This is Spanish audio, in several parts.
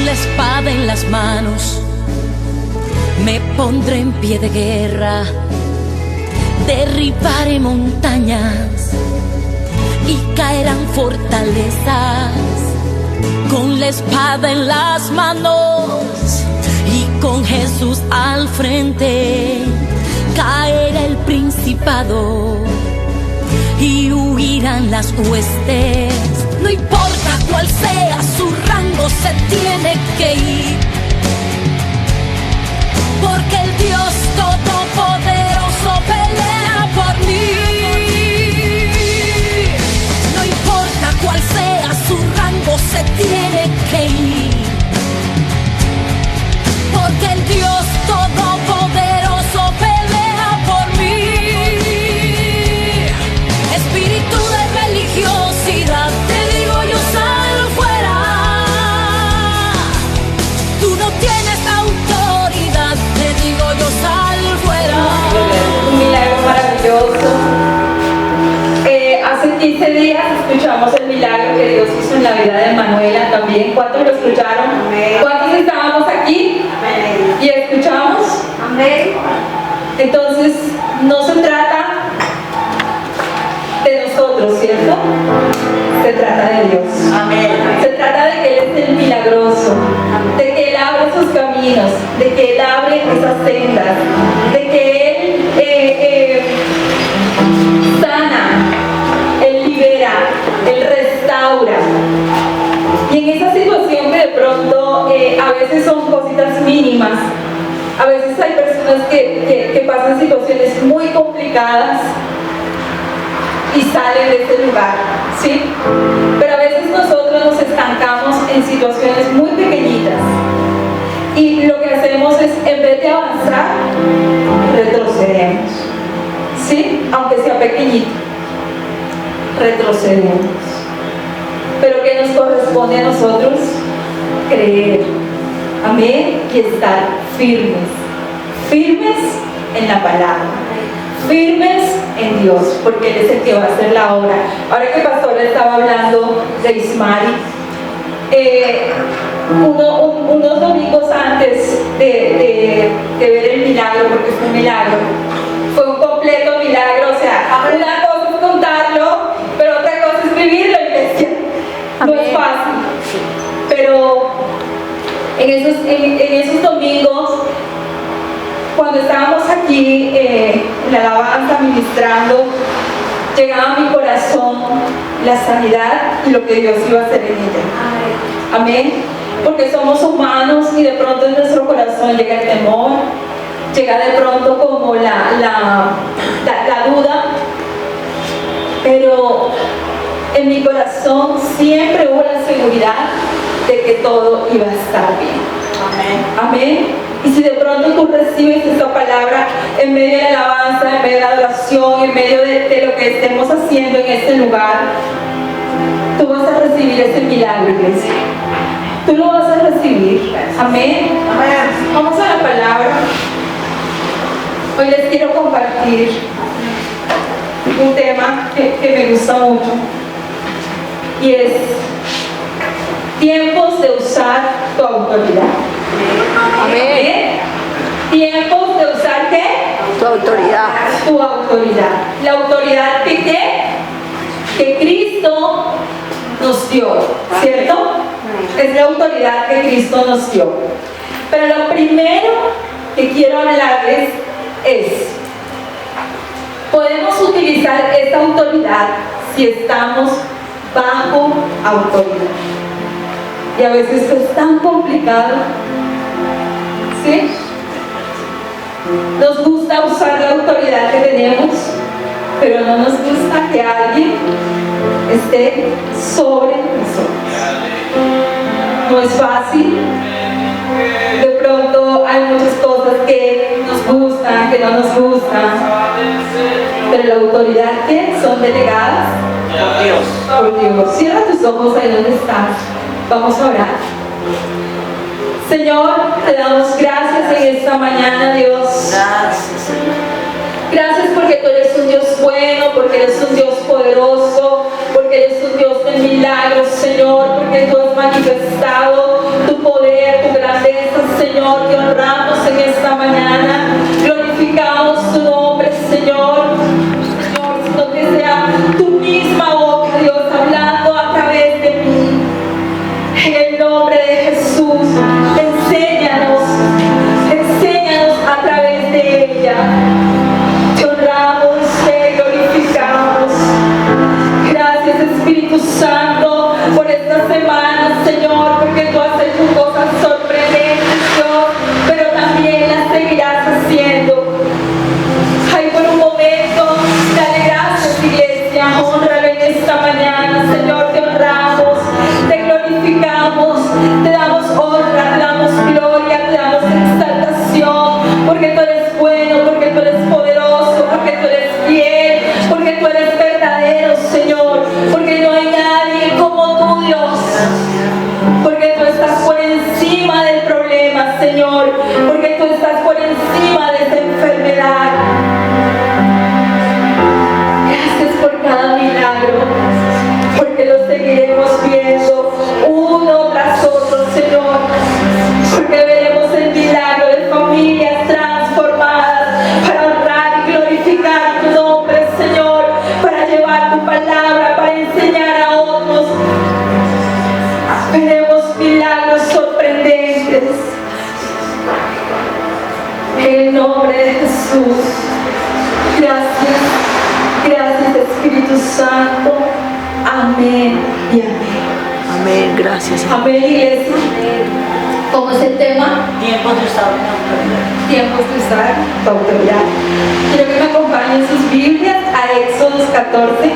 la espada en las manos, me pondré en pie de guerra, derribaré montañas y caerán fortalezas. Con la espada en las manos y con Jesús al frente, caerá el principado y huirán las huestes. No importa cuál sea su rango, se tiene que ir, porque el Dios Todopoderoso pelea por mí. No importa cuál sea su rango, se tiene que ir, porque el Dios Todopoderoso pelea por mí. Espíritu de religiosidad, te digo yo, sal fuera. Tú no tienes autoridad, te digo yo, sal fuera. Un milagro maravilloso. Hace 15 días escuchamos el milagro que Dios hizo en la vida de Manuela también. ¿Cuántos lo escucharon? Amén. ¿Cuántos estábamos aquí? Amén. ¿Y escuchamos? Amén. Entonces, no se trata de nosotros, ¿cierto? Se trata de Dios. Amén. Se trata de que Él es el milagroso, de que Él abre sus caminos, de que Él abre esas sendas, de que Él sana, Él libera, Él restaura. Y en esa situación que de pronto a veces son cositas mínimas, a veces hay personas que pasan situaciones muy complicadas y salen de ese lugar, ¿sí? Pero a veces nosotros nos estancamos en situaciones muy pequeñitas y lo que hacemos es, en vez de avanzar, retrocedemos, ¿sí? Aunque sea pequeñito, retrocedemos. Pero ¿qué nos corresponde a nosotros? Creer, amén, y estar firmes, firmes en la palabra, firmes en Dios, porque Él es el que va a hacer la obra. Ahora que el pastor estaba hablando de Ismari, unos domingos antes de ver el milagro, porque fue un milagro, fue un completo milagro. O sea, una cosa es contarlo, pero otra cosa es vivirlo, iglesia. No es fácil, pero en esos domingos, cuando estábamos aquí en la alabanza ministrando, llegaba a mi corazón la sanidad y lo que Dios iba a hacer en ella. Amén. Porque somos humanos y de pronto en nuestro corazón llega el temor, llega de pronto como la duda, pero en mi corazón siempre hubo la seguridad de que todo iba a estar bien. Amén. Amén. Y si de pronto tú recibes esta palabra en medio de la alabanza, en medio de la adoración, en medio de lo que estemos haciendo en este lugar, tú vas a recibir ese milagro, iglesia. Tú lo vas a recibir. Amén. Amén. Vamos a la palabra. Hoy les quiero compartir un tema que me gusta mucho, y es tiempos de usar tu autoridad. Amén. Tiempos de usar ¿qué? Tu autoridad. Tu autoridad. La autoridad que ¿qué? Que Cristo nos dio, ¿cierto? Es la autoridad que Cristo nos dio. Pero lo primero que quiero hablarles es: podemos utilizar esta autoridad si estamos bajo autoridad. Y a veces esto es tan complicado, ¿sí? Nos gusta usar la autoridad que tenemos, pero no nos gusta que alguien esté sobre nosotros. No es fácil. De pronto hay muchas cosas que nos gustan, que no nos gustan, pero la autoridad que son delegadas por Dios. Cierra tus ojos ahí donde estás. Vamos a orar. Señor, te damos gracias en esta mañana, Dios. Gracias porque tú eres un Dios bueno, porque eres un Dios poderoso, porque eres un Dios de milagros, Señor, porque tú has manifestado tu poder Señor, te honramos en esta mañana, glorificamos tu nombre, Señor. Señor, sino que sea tu misma boca, Dios, hablando a través de mí. En el nombre de Jesús, enséñanos a través de ella. Te honramos, te glorificamos. Gracias, Espíritu Santo, por esta semana, Señor, porque tú has hecho cosas sorprendentes, Dios, pero también las seguirás haciendo. Ay, por un momento, dale gracias, iglesia, honralo en esta mañana, Señor, te honramos, te glorificamos, te damos honra, te damos gloria, te damos exaltación, porque tú eres bueno, porque tú eres poderoso, porque tú eres fiel, porque tú eres verdadero, Señor, porque no hay nadie como tú, Dios, porque tú estás por encima del problema, Señor, porque tú estás por encima de esa enfermedad. Gracias por cada milagro, porque lo seguiremos viendo uno tras otro, Señor, porque veremos el milagro de familias transformadas para honrar y glorificar tu nombre, Señor, para llevar tu palabra, para enseñar a otros. Veremos milagros sorprendentes. En el nombre de Jesús. Gracias. Gracias, Espíritu Santo. Amén y amén. Amén, gracias. Amén, iglesia. ¿Cómo es el tema? Tiempos de usar mi autoridad. Tiempos de usar tu autoridad. Quiero que me acompañen sus Biblias a Éxodo 14.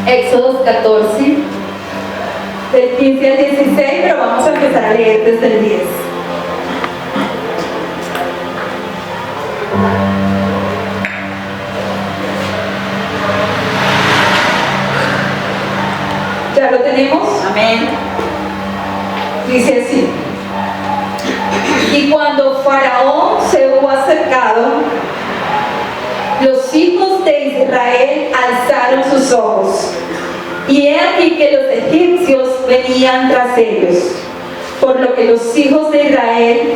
Éxodo 14, del 15 al 16, pero vamos a empezar a leer desde el 10. ¿Ya lo tenemos? Amén. Dice así: y cuando Faraón se hubo acercado, los hijos de Israel alzaron sus ojos, y he aquí que los egipcios venían tras ellos, por lo que los hijos de Israel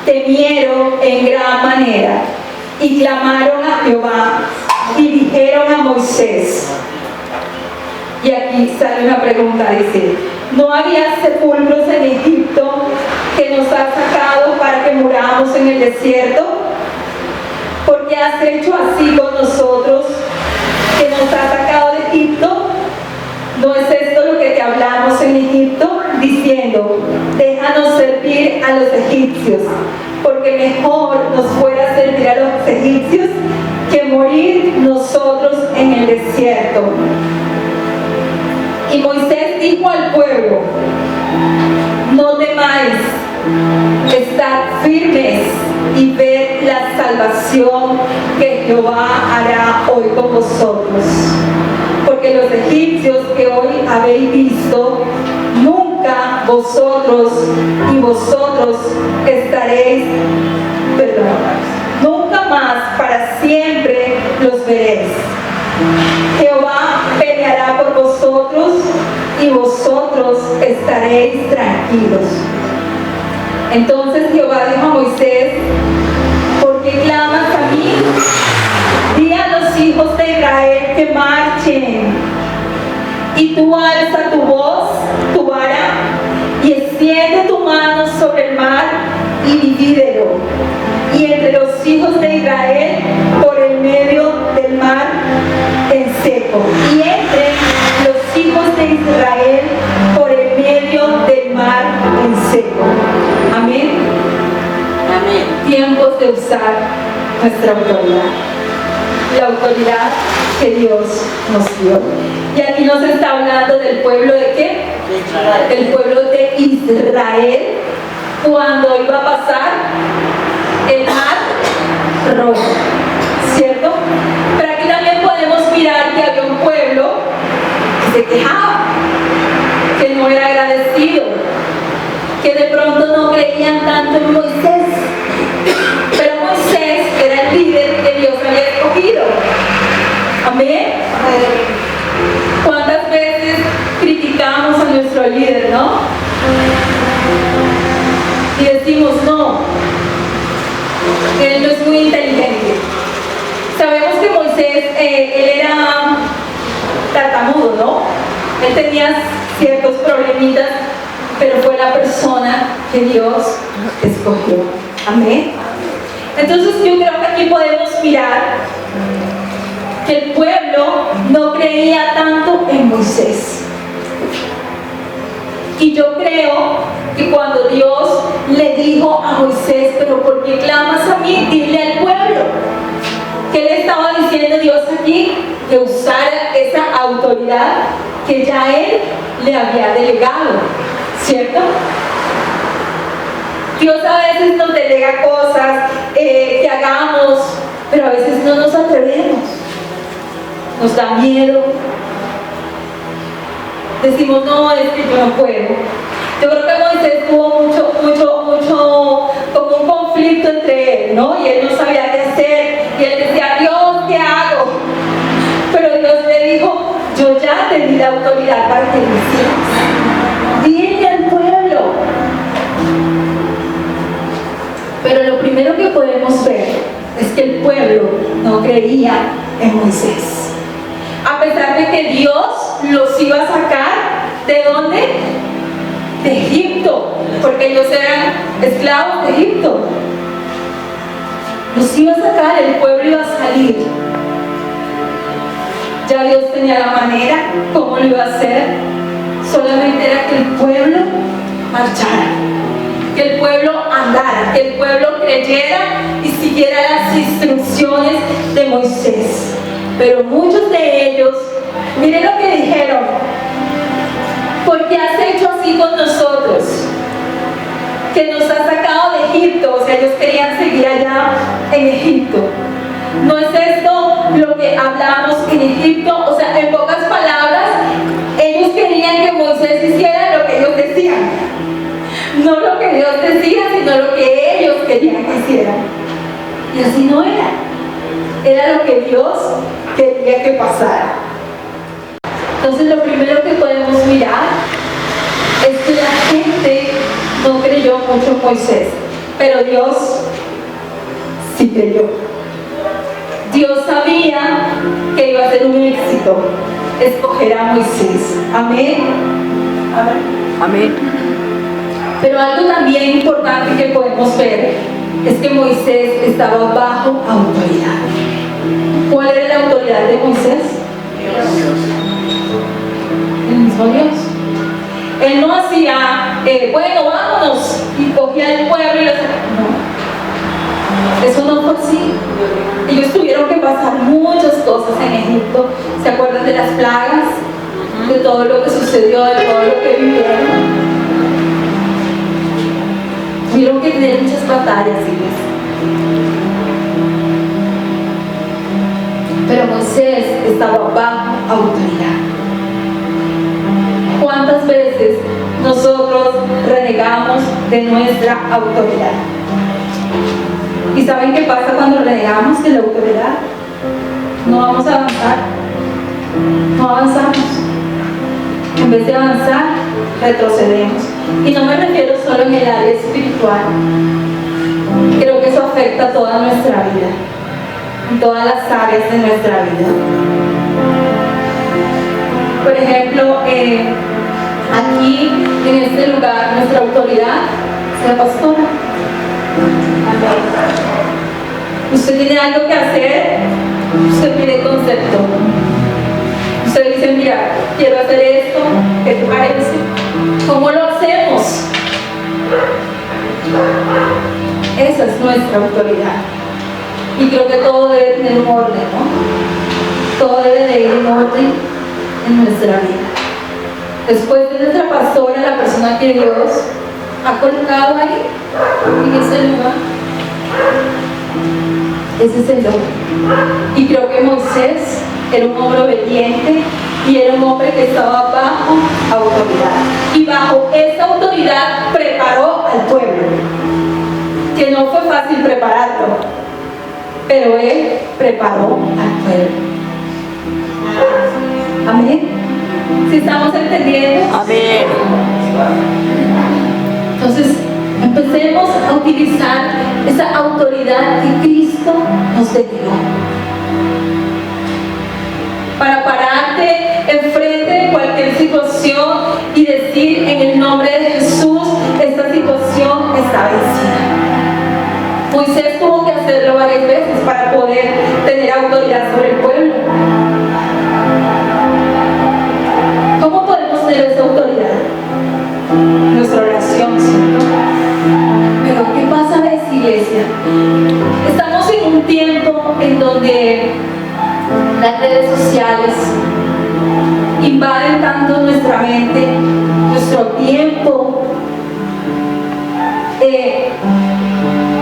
temieron en gran manera, y clamaron a Jehová, y dijeron a Moisés. Y aquí sale una pregunta, dice: ¿no había sepulcros en Egipto que nos has sacado para que muramos en el desierto? ¿Por qué has hecho así con nosotros, que nos has sacado de Egipto? ¿No es esto lo que te hablamos en Egipto, diciendo: déjanos servir a los egipcios, porque mejor nos fuera servir a los egipcios que morir nosotros en el desierto? Y Moisés dijo al pueblo: no temáis, estad firmes y ved la salvación que Jehová hará hoy con vosotros. Porque los egipcios que hoy habéis visto, nunca vosotros estaréis, nunca más para siempre los veréis. Jehová peleará por vosotros y vosotros estaréis tranquilos. Entonces Jehová dijo a Moisés: ¿por qué clamas a mí? Di a los hijos de Israel que marchen. Y tú alza tu voz, tu vara, y extiende tu mano sobre el mar y divídelo. Y entre los hijos de Israel por el medio del mar en seco. Y entre los hijos de Israel por el medio del mar en seco. Amén. Amén. Tiempos de usar nuestra autoridad. La autoridad que Dios nos dio. Y aquí nos está hablando del pueblo de ¿qué? De Israel. El pueblo de Israel, cuando iba a pasar el mar rojo, ¿cierto? Pero aquí también podemos mirar que había un pueblo que se quejaba, que no era agradecido, que de pronto no creían tanto en Moisés. Pero Moisés era el líder que Dios había escogido. nuestro líder, ¿no? Y decimos, no, él no es muy inteligente. Sabemos que Moisés, él era tartamudo, ¿no? Él tenía ciertos problemitas, pero fue la persona que Dios escogió. Amén. Entonces yo creo que aquí podemos mirar que el pueblo no creía tanto en Moisés. Y yo creo que cuando Dios le dijo a Moisés, pero ¿por qué clamas a mí? Dile al pueblo. ¿Qué le estaba diciendo Dios aquí? Que usara esa autoridad que ya Él le había delegado, ¿cierto? Dios a veces nos delega cosas que hagamos, pero a veces no nos atrevemos. Nos da miedo. Decimos, no, es que yo no puedo. Yo creo que Moisés tuvo mucho, como un conflicto entre él, ¿no? Y él no sabía qué hacer. Y él decía, Dios, ¿qué hago? Pero Dios le dijo, yo ya te di la autoridad para que lo hicieras. Dile al pueblo. Pero lo primero que podemos ver es que el pueblo no creía en Moisés. A pesar de que Dios los iba a sacar, ¿de dónde? De Egipto, porque ellos eran esclavos de Egipto. Los iba a sacar, el pueblo iba a salir. Ya Dios tenía la manera, cómo lo iba a hacer. Solamente era que el pueblo marchara, que el pueblo andara, que el pueblo creyera y siguiera las instrucciones de Moisés. Pero muchos de ellos, miren lo que dijeron: ¿por qué has hecho así con nosotros? Que nos has sacado de Egipto. O sea, ellos querían seguir allá en Egipto. ¿No es esto lo que hablamos en Egipto? O sea, en pocas palabras, ellos querían que Moisés hiciera lo que ellos decían. No lo que Dios decía, sino lo que ellos querían que hicieran. Y así no era. Era lo que Dios quería que pasara. Entonces lo primero que podemos mirar es que la gente no creyó mucho en Moisés, pero Dios sí creyó. Dios sabía que iba a ser un éxito escoger a Moisés. Amén. Amén. Amén. Pero algo también importante que podemos ver es que Moisés estaba bajo autoridad. ¿Cuál era la autoridad de Moisés? El mismo Dios. Él no hacía, bueno, vámonos, y cogía al pueblo y lo sacaba. No. Eso no fue así. Ellos tuvieron que pasar muchas cosas en Egipto. ¿Se acuerdan de las plagas? De todo lo que sucedió, de todo lo que vivieron. Tuvieron que tener muchas batallas, pero Moisés estaba bajo autoridad. ¿Cuántas veces nosotros renegamos de nuestra autoridad? ¿Y saben qué pasa cuando renegamos de la autoridad? No vamos a avanzar. No avanzamos. En vez de avanzar, retrocedemos. Y no me refiero solo en el área espiritual. Creo que eso afecta a toda nuestra vida, en todas las áreas de nuestra vida. Por ejemplo, aquí en este lugar nuestra autoridad es la pastora. Usted tiene algo que hacer, usted pide concepto. Usted dice, mira, quiero hacer esto, ¿qué te parece? ¿Cómo lo hacemos? Esa es nuestra autoridad. Y creo que todo debe tener un orden, ¿no? Todo debe de ir en orden en nuestra vida. Después de nuestra pastora, la persona que Dios ha colocado ahí, en ese lugar, ese es el orden. Y creo que Moisés era un hombre obediente y era un hombre que estaba bajo autoridad. Y bajo esa autoridad preparó al pueblo. Que no fue fácil prepararlo, pero él preparó al pueblo. Amén. ¿Sí estamos entendiendo? Amén. Entonces, empecemos a utilizar esa autoridad que Cristo nos dio para pararte enfrente de cualquier situación y decir en el nombre de Jesús, esta situación está vencida. Moisés tuvo que hacerlo varias veces para poder tener autoridad sobre el pueblo. ¿Cómo podemos tener esa autoridad? Nuestra oración, ¿cierto? Pero ¿qué pasa, iglesia? Estamos en un tiempo en donde las redes sociales invaden tanto nuestra mente, nuestro tiempo.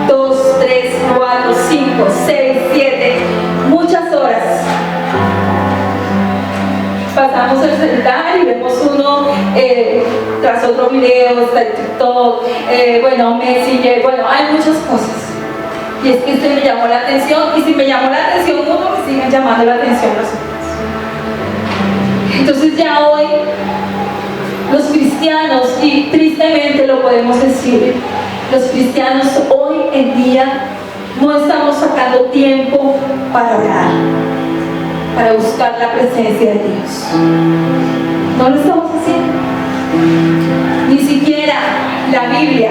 2, 3, 4, 5, 6, 7, muchas horas. Pasamos el celular y vemos uno tras otro video, está el TikTok, Messenger, hay muchas cosas. Y es que este me llamó la atención, y si me llamó la atención uno, me siguen llamando la atención los otros. Entonces ya hoy, los cristianos, y tristemente lo podemos decir, los cristianos hoy en día no estamos sacando tiempo para orar, para buscar la presencia de Dios. No lo estamos haciendo. Ni siquiera la Biblia.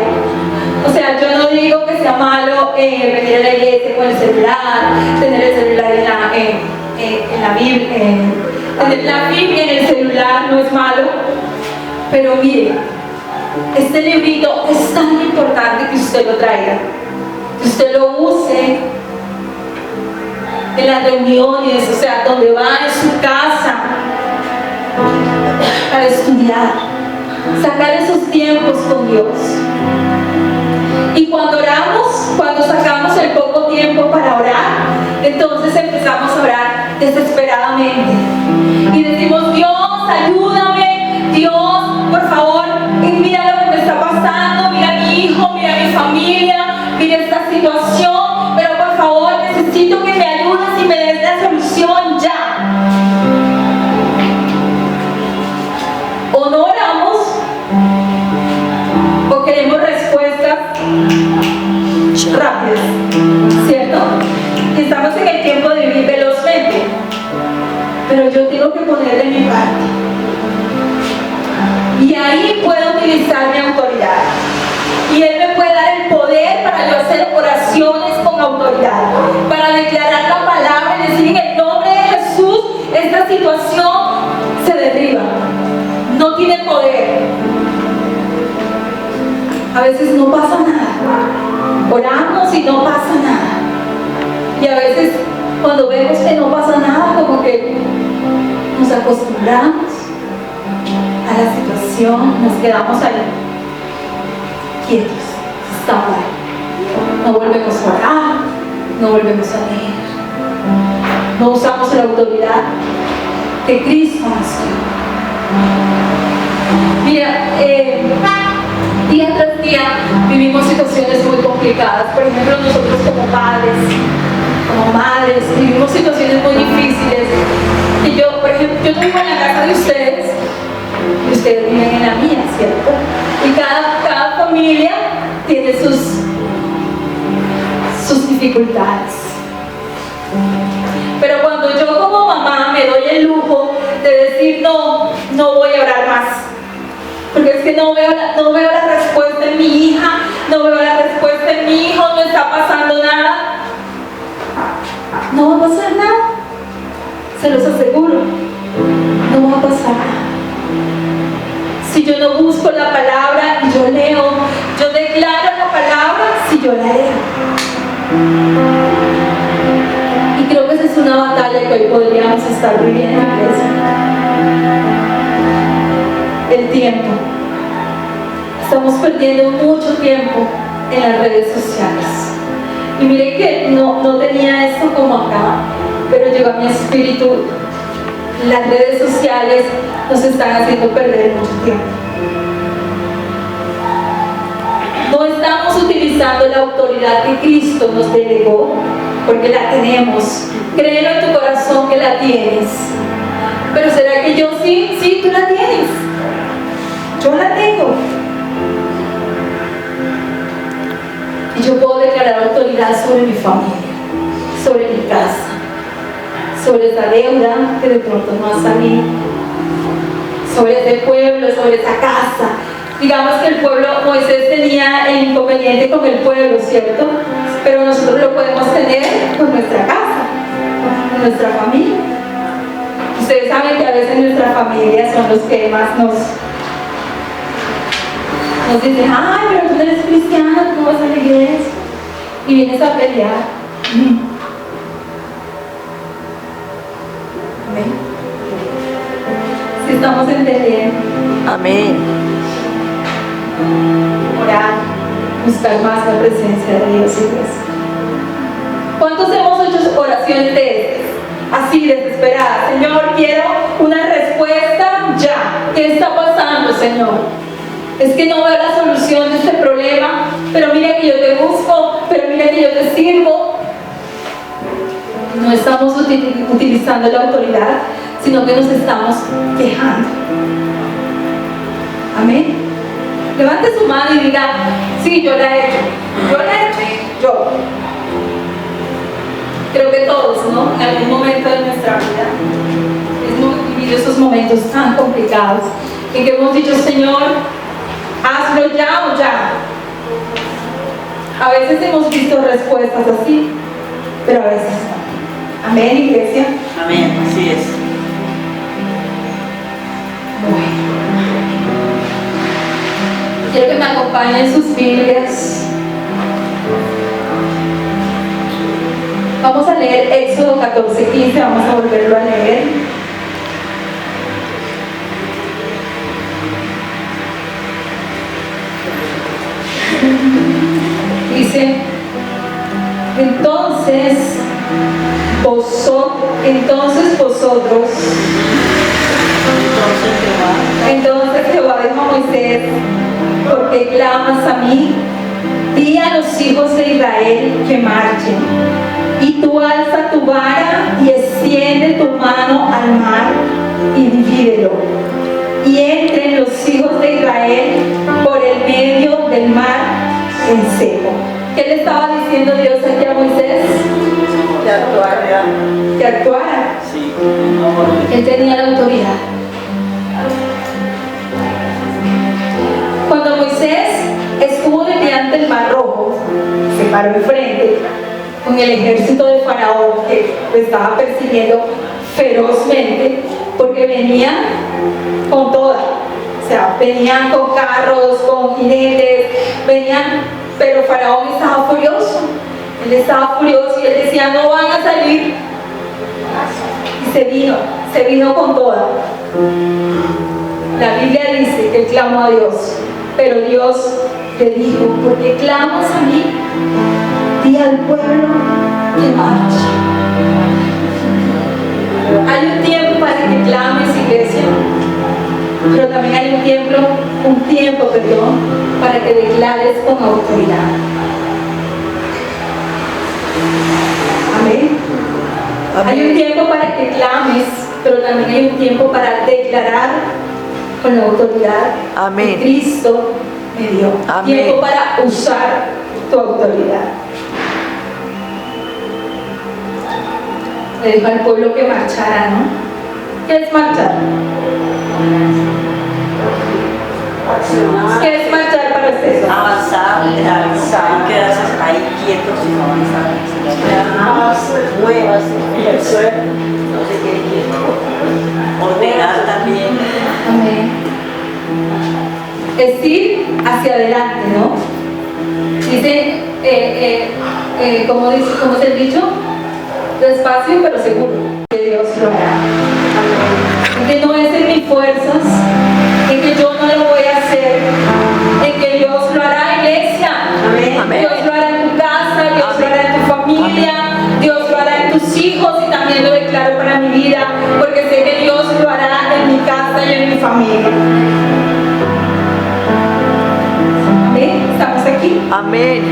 O sea, yo no digo que sea malo venir a la iglesia con el celular, tener el celular en la Biblia, tener la Biblia en el celular no es malo, pero mire, este librito es tan importante que usted lo traiga, que usted lo use en las reuniones, o sea, donde va en su casa, para estudiar, sacar esos tiempos con Dios. Y cuando oramos, cuando sacamos el poco tiempo para orar, entonces empezamos a orar desesperadamente. Y decimos, Dios, ayúdame, Dios, por favor, mira lo que me está pasando, mira a mi hijo, mira a mi familia, mira esta situación, pero por favor, necesito que me ayudes y me des la solución ya. O no oramos, o queremos respuestas rápidas, ¿cierto? Y estamos en el tiempo de vivir velozmente, pero yo tengo que poner de mi parte, y ahí puedo utilizar mi autoridad, y Él me puede dar el poder para yo hacer oraciones con autoridad, para declarar la palabra y decir en el nombre de Jesús, esta situación se derriba, no tiene poder. A veces no pasa nada, oramos y no pasa nada, y a veces cuando vemos que no pasa nada, como que nos acostumbramos a la situación, nos quedamos ahí quietos, estamos ahí, no volvemos a orar, no volvemos a leer, no usamos la autoridad que Cristo nos dio. Mira, día tras día vivimos situaciones muy complicadas. Por ejemplo, nosotros como padres, como madres, vivimos situaciones muy difíciles. Y yo, por ejemplo, yo vivo en la casa de ustedes y ustedes viven en la mía, ¿cierto? Y cada familia tiene sus dificultades. Pero cuando yo como mamá me doy el lujo de decir no voy a orar más, porque es que no veo la respuesta en mi hija, no veo la respuesta en mi hijo, no está pasando nada, no va a pasar nada, se los aseguro, no va a pasar nada. Si yo no busco la palabra y yo leo, yo declaro la palabra si yo la leo. Y creo que esa es una batalla que hoy podríamos estar viviendo, iglesia. El tiempo. Estamos perdiendo mucho tiempo en las redes sociales. Y mire que no tenía esto como acá, pero llegó a mi espíritu. Las redes sociales nos están haciendo perder mucho tiempo. No estamos utilizando la autoridad que Cristo nos delegó, porque la tenemos. Créelo en tu corazón que la tienes. Pero ¿será que yo sí? Sí, tú la tienes. Yo la tengo. Y yo puedo declarar autoridad sobre mi familia, sobre mi casa, sobre esa deuda que de pronto no ha salido, sobre ese pueblo, sobre esa casa. Digamos que el pueblo, Moisés tenía el inconveniente con el pueblo, ¿cierto? Pero nosotros lo podemos tener con nuestra casa, con nuestra familia. Ustedes saben que a veces nuestra familia son los que más nos dicen, ay, pero tú no eres cristiano, tú no vas a la iglesia y vienes a pelear. Amén. Si estamos entendiendo. Amén. Orar, buscar más la presencia de Dios, iglesia. ¿Cuántos hemos hecho oraciones de estas? Así, desesperadas. Señor, quiero una respuesta ya. ¿Qué está pasando, Señor? Es que no veo la solución de este problema, pero mira que yo te busco, pero mira que yo te sirvo. No estamos utilizando la autoridad, sino que nos estamos quejando. Amén. Levante su mano y diga, sí, yo la he hecho. Yo la he hecho. Yo. Creo que todos, ¿no? En algún momento de nuestra vida hemos vivido esos momentos tan complicados en que hemos dicho, Señor, hazlo ya o ya. A veces hemos visto respuestas así, pero a veces no. Amén, iglesia. Amén, así es. Bueno. Quiero que me acompañen sus Biblias. Vamos a leer Éxodo 14:15, vamos a volverlo a leer. Dice, entonces vosotros, entonces Jehová dijo a Moisés, ¿por qué clamas a mí? Di a los hijos de Israel que marchen, y tú alza tu vara y extiende tu mano al mar y divídelo, y entren los hijos de Israel por el medio del mar en seco. ¿Qué le estaba diciendo Dios aquí a Moisés? Que actuara. Que actuara. Sí. Él tenía la autoridad. Cuando Moisés estuvo delante del Mar Rojo, se paró enfrente con el ejército de Faraón que lo estaba persiguiendo ferozmente, porque venían con toda. O sea, venían con carros, con jinetes, venían, pero Faraón estaba furioso. Él estaba furioso y él decía, no van a salir. Y se vino con toda. La Biblia dice que él clamó a Dios, pero Dios le dijo, ¿por qué clamas a mí? Di al pueblo que marche. Hay un tiempo para que clames, iglesia, pero también hay un tiempo, para que declares con autoridad. Amén. Hay un tiempo para que clames, pero también hay un tiempo para declarar con la autoridad que Cristo me dio. Amén. Tiempo para usar tu autoridad. Le dijo al pueblo que marchara, ¿no? ¿Qué es marchar? ¿Qué es marchar para ustedes? Avanzar, no quedarse ahí quietos, sino avanzar. Muevas, no se quede quieto. Ordenar también. Amén. Es ir hacia adelante, ¿no? Dice, ¿cómo es el dicho? Despacio pero seguro que Dios lo hará. Que no es en mis fuerzas, en que yo no lo voy a hacer, en que Dios lo hará, iglesia. Amén. Dios lo hará en tu casa, Dios lo hará en tu familia, Dios lo hará en tus hijos, y también lo declaro para mi vida, porque sé que Dios lo hará en mi casa y en mi familia. Amén. ¿Estamos aquí? Amén.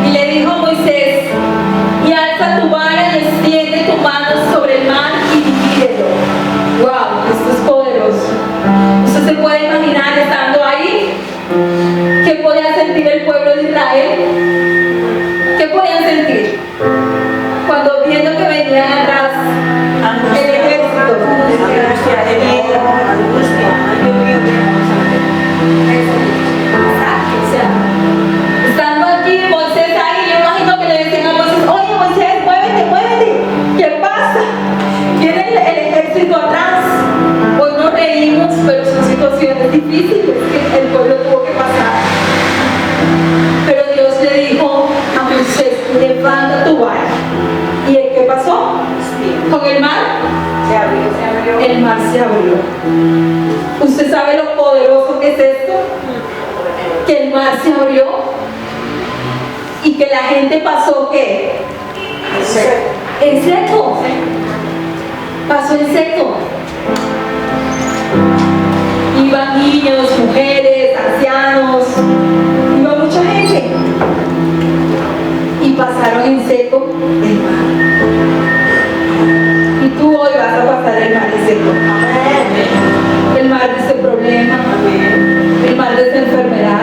Y le dijo a Moisés, y alza tu vara y extiende tu mano sobre el mar y divídelo. que el pueblo tuvo que pasar. Pero Dios le dijo a Moisés, levanta tu vara. ¿Y qué pasó? Con el mar Se abrió. el mar se abrió. ¿Usted sabe lo poderoso que es esto? Que el mar se abrió y que la gente pasó ¿qué? En seco. Pasó en seco. Iban niños, mujeres, ancianos, iba mucha gente. Y pasaron en seco el mar. Y tú hoy vas a pasar el mar en seco. El mar de ese problema, el mar de esa enfermedad.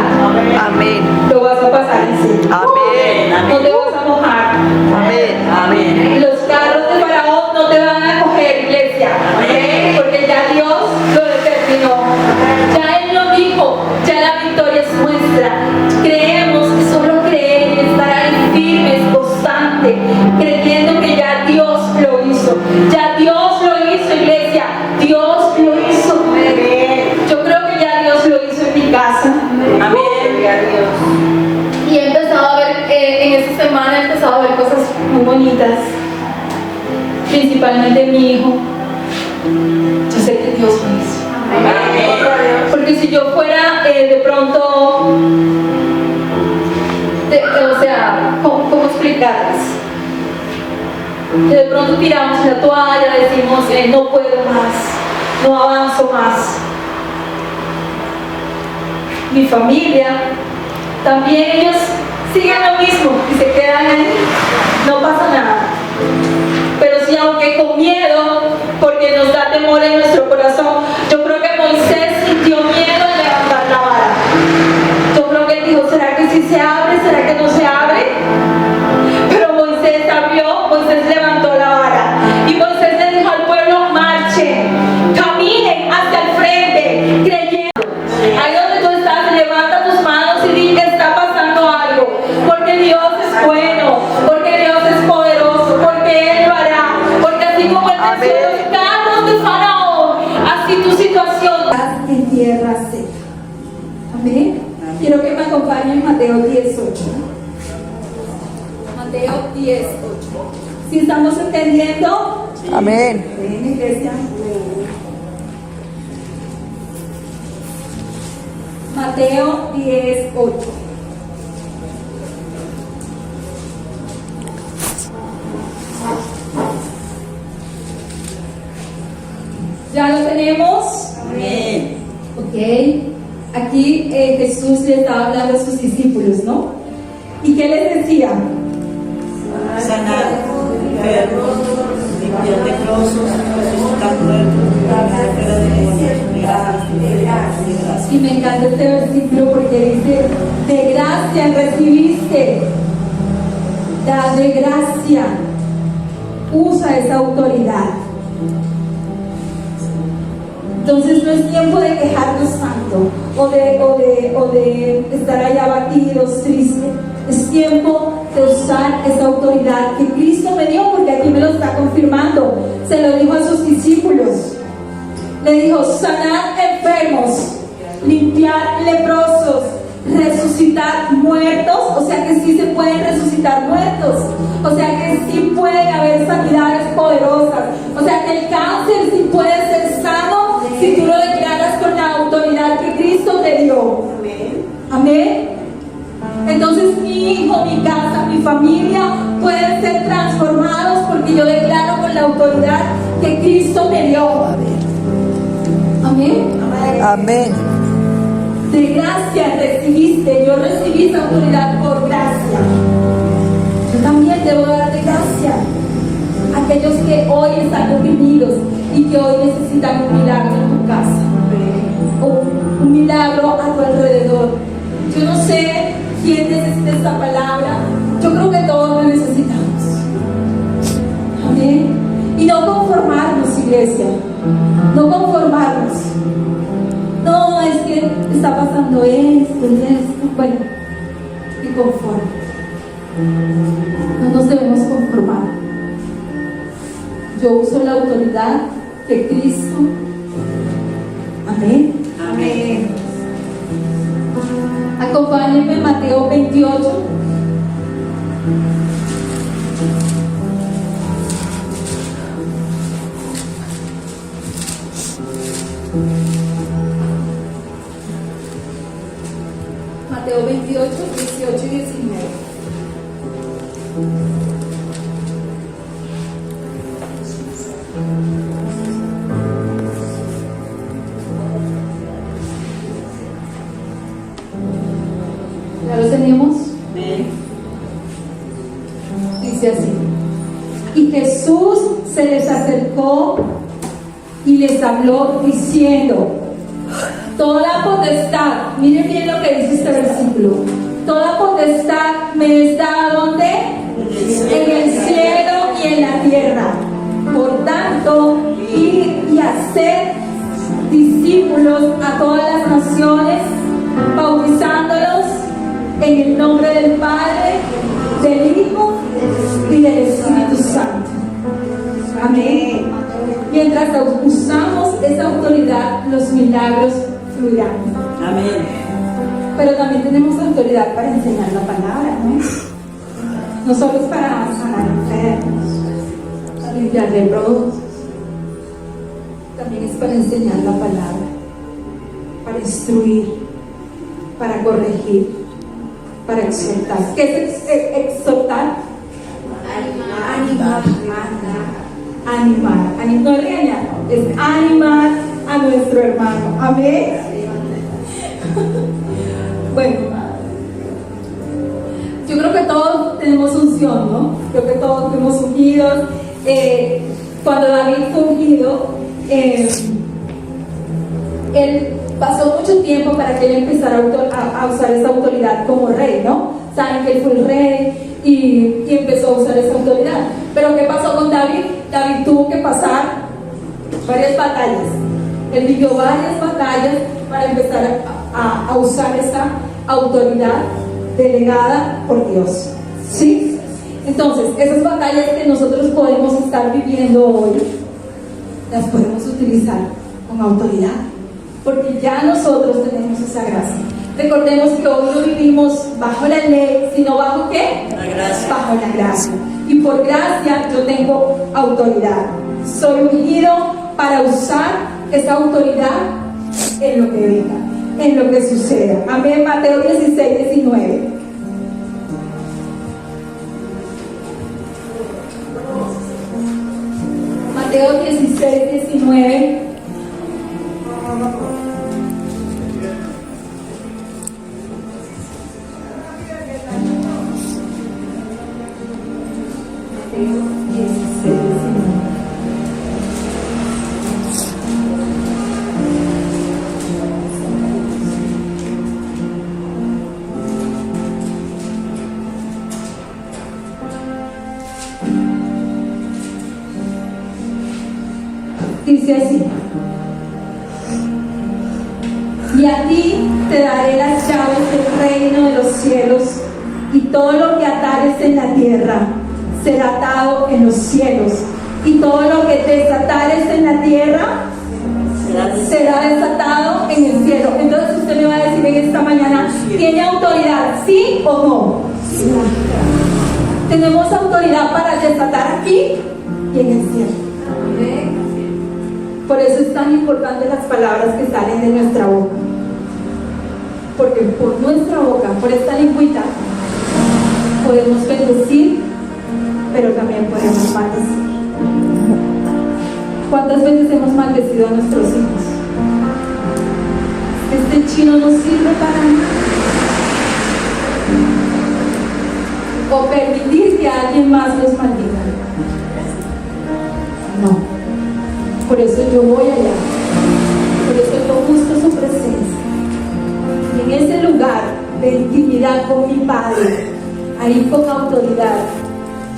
Amén. Lo vas a pasar en seco. Amén. No te vas a mojar. Amén. Amén. Los carros de Faraón no te van a coger, iglesia. Amén. Porque ya Dios lo determinó. Ya Él lo dijo. Ya la victoria es nuestra. Creemos que solo creer y estar ahí firmes, constante, creyendo que ya Dios lo hizo. Ya Dios lo hizo, iglesia. Dios lo hizo. Yo creo que ya Dios lo hizo en mi casa. Amén. Y he empezado a ver, en esta semana he empezado a ver cosas muy bonitas. Principalmente mi hijo. Yo sé que Dios lo hizo. Porque si yo fuera de pronto, o sea, ¿cómo explicarles? Que de pronto tiramos la toalla, decimos, no puedo más, no avanzo más. Mi familia, también ellos siguen lo mismo y se quedan ahí, no pasa nada. Pero sí, aunque con miedo, porque nos da temor en nuestro corazón, yo creo que Moisés sintió miedo en levantar la vara. Yo creo que él dijo, ¿será que sí se abre? ¿Será que no se abre? Pero Moisés abrió, Moisés levantó la vara. Y Moisés le dijo al pueblo, marchen, caminen hacia el frente, creyendo. Ahí donde tú estás, levanta tus manos y di que está pasando algo. Porque Dios es bueno, porque Dios es poderoso, porque Él lo hará. Porque así como Él venció los carros de Faraón, así tu situación en tierra seca. Amén. Quiero que me acompañen Mateo 10:8. Mateo 10:8. ¿Sí estamos entendiendo? Amén. Ven, iglesia. Mateo 10:8. ¿Ya lo tenemos? Amén. Ok. Aquí Jesús le estaba hablando a sus discípulos, ¿no? ¿Y qué les decía? Sanar enfermos, limpiar leprosos, resucitar muertos, fuera demonios. Gracias. Y me encanta este versículo porque dice, de gracia recibiste, da de gracia, usa esa autoridad. Entonces no es tiempo de quejarnos tanto o de estar ahí abatidos, tristes. Es tiempo de usar esa autoridad que Cristo me dio, porque aquí me lo está confirmando. Se lo dijo a sus discípulos. Le dijo, sanad enfermos, limpiar leprosos, resucitar muertos. O sea que sí se pueden resucitar muertos. O sea que sí pueden haber sanidades poderosas. O sea que el cáncer sí puede ser sano si tú lo declaras con la autoridad que Cristo te dio. Amén. Entonces mi hijo, mi casa, mi familia pueden ser transformados porque yo declaro con la autoridad que Cristo me dio. Amén. Amén. De gracia recibiste, yo recibí esa autoridad por gracia. Yo también debo dar de gracia a aquellos que hoy están oprimidos y que hoy necesitan un milagro en tu casa o un milagro a tu alrededor. Yo no sé quién necesita esta palabra, yo creo que todos lo necesitamos. Amén. Y no conformarnos, iglesia, no conformarnos. No, es que está pasando esto y esto. Bueno, y conforme. No nos debemos conformar. Yo uso la autoridad de Cristo. Amén. Amén. Acompáñenme en Mateo 28. Mateo 28, 18 y 19. ¿Ya lo tenemos? Amén. Dice así: y Jesús se les acercó y les habló diciendo: toda potestad, miren bien lo que dice este versículo, toda potestad me es dada ¿dónde? En el cielo y en la tierra. Por tanto, ir y hacer discípulos a todas las naciones, bautizándolos en el nombre del Padre, del Hijo y del Espíritu Santo. Amén. Mientras usamos esa autoridad, los milagros fluirán. Amén. Pero también tenemos autoridad para enseñar la palabra, ¿no? No solo es para sanar enfermos, para limpiar leprosos, también es para enseñar la palabra, para instruir, para corregir, para exhortar. ¿Qué es exhortar? Animar, no es regañar, es animar a nuestro hermano. Amén. Bueno, yo creo que todos tenemos unción, ¿no? Creo que todos fuimos ungidos. Cuando David fue ungido, él pasó mucho tiempo para que él empezara a usar esa autoridad como rey, ¿no? Saben que él fue el rey y empezó a usar esa autoridad. Pero ¿qué pasó con David? David tuvo que pasar varias batallas. Él vivió varias batallas para empezar a usar esa autoridad delegada por Dios. ¿Sí? Entonces, esas batallas que nosotros podemos estar viviendo hoy, las podemos utilizar con autoridad, porque ya nosotros tenemos esa gracia. Recordemos que hoy no vivimos bajo la ley, sino bajo ¿qué? La gracia. Bajo la gracia. Y por gracia yo tengo autoridad. Soy ungido para usar esa autoridad en lo que venga, en lo que suceda. Amén. Mateo 16, 19. Mateo 16, 19. Dice así: y a ti te daré las llaves del reino de los cielos, y todo lo que atares en la tierra será atado en los cielos, y todo lo que desatares en la tierra será desatado en el cielo. Entonces usted me va a decir en esta mañana: ¿tiene autoridad? ¿Sí o no? Sí. Tenemos autoridad para desatar aquí y en el cielo. Por eso es tan importante las palabras que salen de nuestra boca, porque por nuestra boca, por esta lengüita, podemos bendecir, pero también podemos maldecir. ¿Cuántas veces hemos maldecido a nuestros hijos? Este chino no sirve para nada. O permitir que alguien más los maldiga. No. Por eso yo voy allá. Por eso yo busco su presencia. Y en ese lugar de intimidad con mi Padre, ahí con autoridad,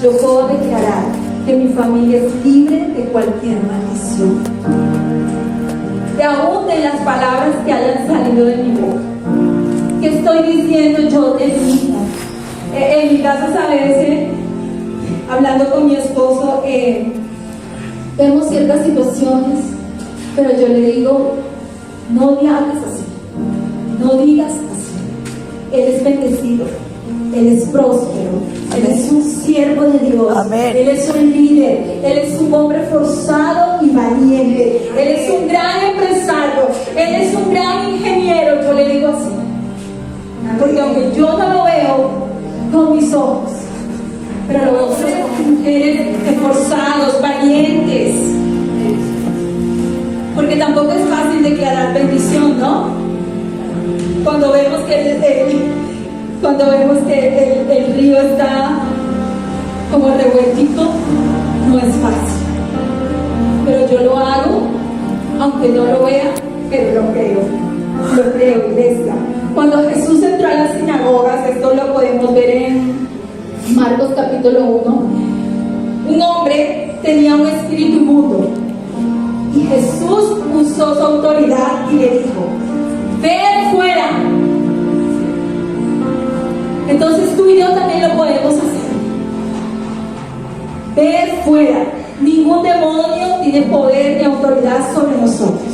yo puedo declarar que mi familia es libre de cualquier maldición, de aún de las palabras que hayan salido de mi boca. ¿Qué estoy diciendo yo de mi hija? En mi casa, a veces, hablando con mi esposo, vemos ciertas situaciones, pero yo le digo: no hables así, no digas así, Él es bendecido, Él es próspero, Él es un siervo de Dios, Amén. Él es un líder, Él es un hombre forzado y valiente, Él es un gran empresario, Él es un gran ingeniero, yo le digo así, porque aunque yo no lo veo con mis ojos, pero lo veo con mujeres esforzados, valientes, porque tampoco es fácil declarar bendición, ¿no? Cuando vemos que el río está como revueltito, no es fácil. Pero yo lo hago, aunque no lo vea, pero lo creo, iglesia. Cuando Jesús entró a las sinagogas, esto lo podemos ver en Marcos capítulo 1, un hombre tenía un espíritu inmundo y Jesús usó su autoridad y le dijo: ven fuera. Entonces tú y yo también lo podemos hacer. Ven fuera. Ningún demonio tiene poder ni autoridad sobre nosotros.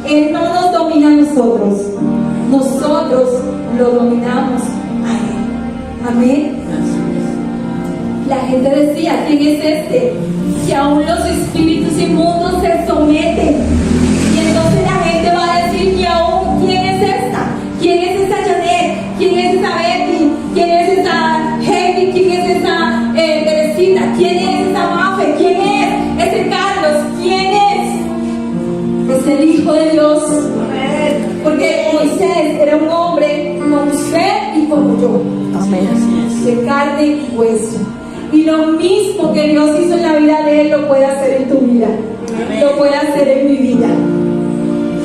Él no nos domina a nosotros. Nosotros lo dominamos a Él. Amén. La gente decía: ¿quién es este? Que aún los espíritus inmundos se someten. Y entonces la gente va a decir: ¿y aún quién es esta? ¿Quién es esa Janet? ¿Quién es esa Betty? ¿Quién es esa Heidi? ¿Quién es esa Teresita? ¿Quién es esa Mafe? ¿Quién es ese Carlos? ¿Quién es? Es el Hijo de Dios. Porque Moisés era un hombre como usted y como yo. Amén. De carne y hueso. Y lo mismo que Dios hizo en la vida de él, lo puede hacer en tu vida. Amén. Lo puede hacer en mi vida.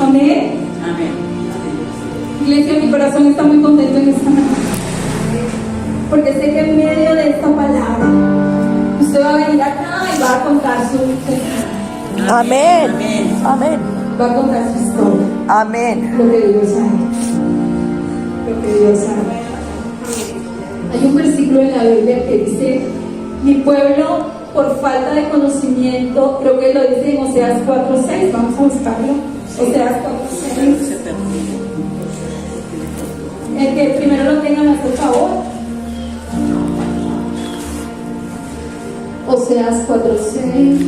Amén. Amén. Iglesia, mi corazón está muy contento en esta mañana. Porque sé que en medio de esta palabra, usted va a venir acá y va a contar su historia. Amén. Amén. Va a contar su historia. Amén. Lo que Dios ha hecho. Lo que Dios ha hecho. Hay un versículo en la Biblia que dice: mi pueblo, por falta de conocimiento, creo que lo dice en Oseas 4:6. Vamos a buscarlo. Oseas 4:6. El que primero lo tenga, me hace el favor. Oseas 4:6.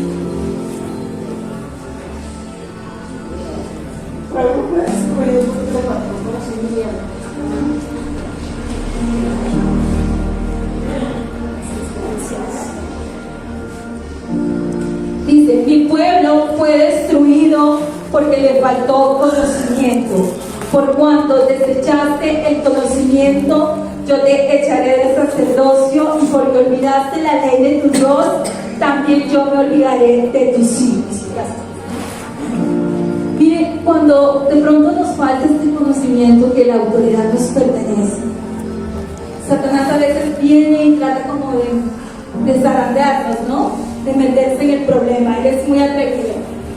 Dice: mi pueblo fue destruido porque le faltó conocimiento. Por cuanto desechaste el conocimiento, yo te echaré del sacerdocio, y porque olvidaste la ley de tu Dios, también yo me olvidaré de tus hijos. Mire, cuando de pronto nos falta este conocimiento que la autoridad nos pertenece, Satanás a veces viene y trata como de zarandearnos, ¿no? De meterse en el problema. Él es muy atrevido.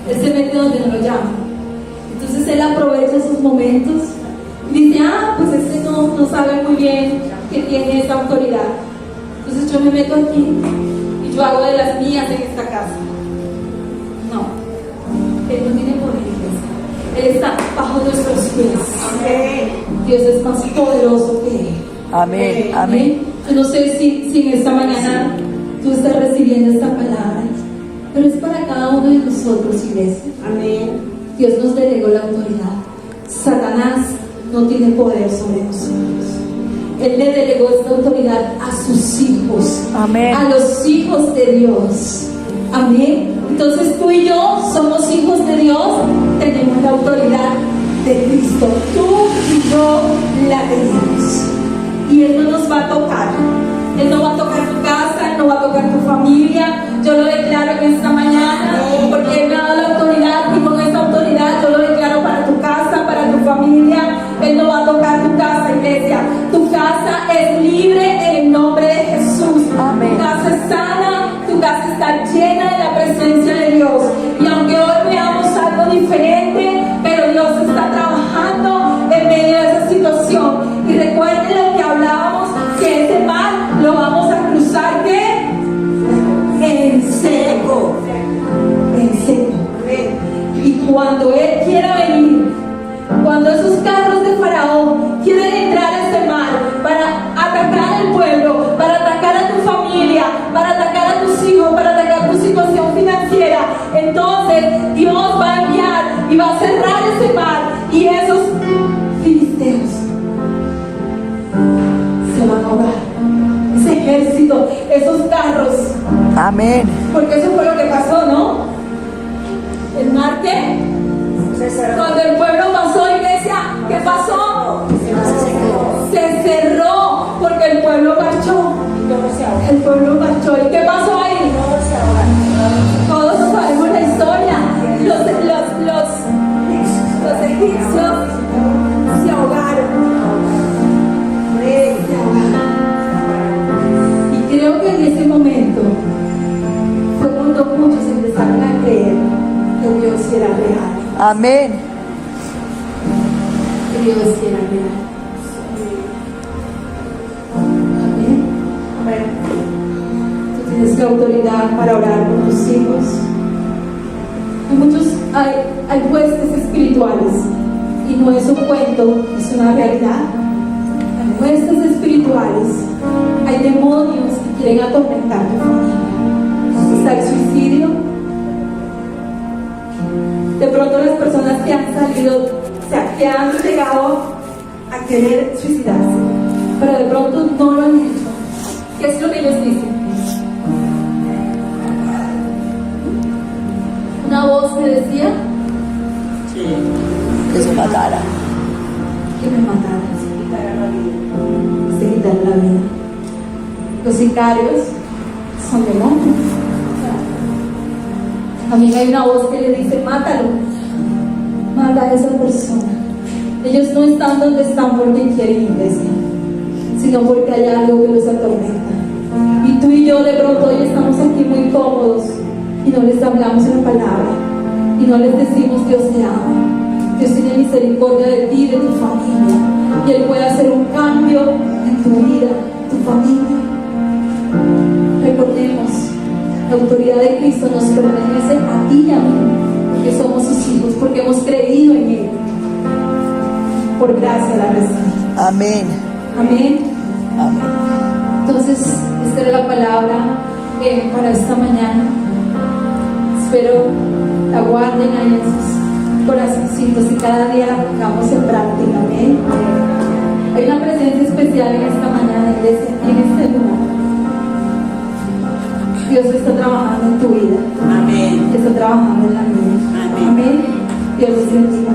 Él se mete donde no lo llaman. Entonces él aprovecha esos momentos y dice: pues este no sabe muy bien que tiene esa autoridad. Entonces yo me meto aquí y yo hago de las mías en esta casa. No, él no tiene poder. Él está bajo nuestros pies. Amén. Dios es más poderoso que él. Amén. Amén. Yo no sé si en esta mañana tú estás recibiendo esta palabra, pero es para cada uno de nosotros, iglesia. Amén. Dios nos delegó la autoridad. Satanás no tiene poder sobre nosotros. Él le delegó esta autoridad a sus hijos. Amén. A los hijos de Dios. Amén. Entonces tú y yo somos hijos de Dios. Tenemos la autoridad de Cristo. Tú y yo la tenemos. Y Él no nos va a tocar. Él no va a tocar tu casa, Él no va a tocar tu familia. Yo lo declaro en esta mañana, porque Él me ha dado la autoridad, y con esta autoridad yo lo declaro para tu casa, para tu familia. Él no va a tocar tu casa, iglesia. Tu casa es libre en el nombre de Jesús. Amén. Tu casa es sana, tu casa está llena de la presencia de Dios. Y aunque hoy veamos algo diferente, pero Dios está trabajando en medio de esa situación. Y recuerden lo que hablábamos, que ese mar lo vamos a cruzar, ¿qué? En seco. Amén. Porque eso fue lo que pasó, ¿no? El mar que cuando el pueblo pasó, iglesia, ¿qué pasó? Se cerró porque el pueblo marchó. El pueblo marchó. ¿Y qué pasó ahí? Todos sabemos la historia. Los egipcios se ahogaron. Se ahogaron. Y creo que en ese momento fue cuando muchos empezaron a creer que Dios era real. Amén. Que Dios era real. Amén. Tú tienes la autoridad para orar por tus hijos. Hay huestes espirituales y no es un cuento, es una realidad. Hay huestes espirituales, hay demonios que quieren atormentar tu familia. Está el suicidio. De pronto las personas que han salido, o sea, que han llegado a querer suicidarse, pero de pronto no lo han hecho. ¿Qué es lo que ellos dicen? Una voz me decía Que se matara. que me mataran, se quitara la vida. Los sicarios son demonios. También hay una voz que le dice: mátalo, mata a esa persona. Ellos no están donde están porque quieren iglesia, sino porque hay algo que los atormenta. Y tú y yo de pronto hoy estamos aquí muy cómodos y no les hablamos en la palabra y no les decimos: Dios te ama, Dios tiene misericordia de ti y de tu familia, y Él puede hacer un cambio en tu vida, tu familia. Recordemos, la autoridad de Cristo nos pertenece a ti y a mí, porque somos sus hijos, porque hemos creído en Él. Por gracia la recibimos. Amén. Amén. Amén. Entonces, esta era la palabra para esta mañana. Espero la guarden ahí en sus corazoncitos y cada día la pongamos en práctica. Amén. Hay una presencia especial en esta mañana, iglesia, en este lugar. Dios está trabajando en tu vida. Amén. Está trabajando en la mía. Amén. Amén. Dios les bendiga.